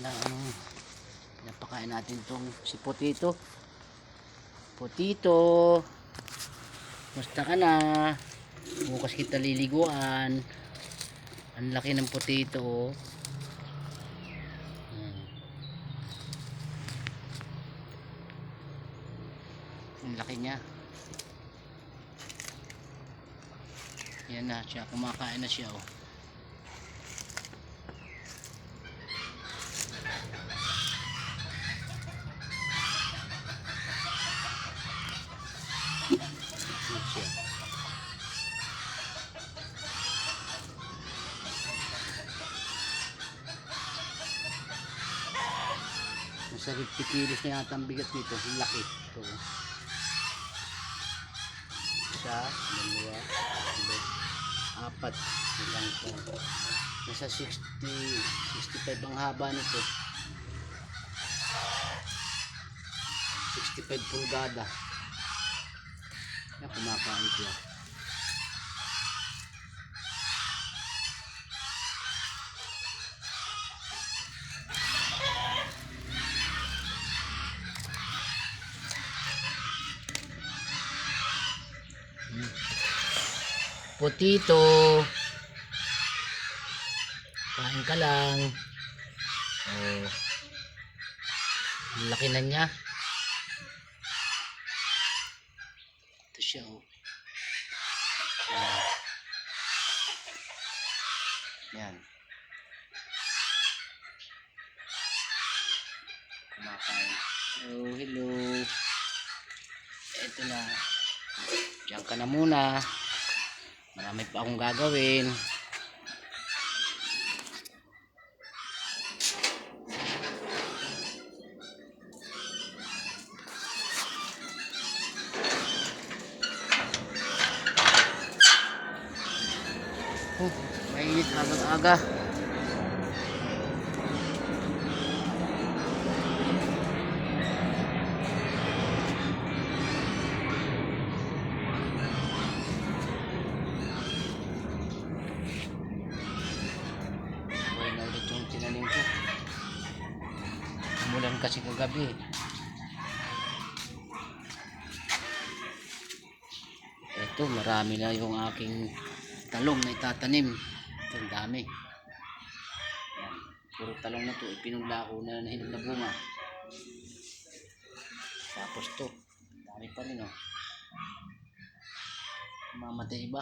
na napakain natin tong si Potito. Potito, musta ka na? Bukas kita liliguan. Ang laki ng Potito. Ang laki niya. Yan na siya, kumakain na siya, oh. Nasa 50 kilos na yata ang bigat nito. Ang laki. Ito. Isa, dalawa, tatlo, apat. Ilang ito. Nasa 65 ang haba nito. 65 pulgada. Yan, kumakain siya. Potito, kain ka lang. Oh, laki na niya. Ito siya, oh. Yan. Kumakain. Oh, hello. Ito na. Diyan ka na muna. Marami pa akong gagawin. Mainit agad-aga. Umulan kasi kagabi. Ito, marami na yung aking talong na itatanim. Ito, ang dami. Yan. Puro talong na to. Ipinula ko na hinog na bunga. Tapos to, dami pa rin, oh. Mamatay iba.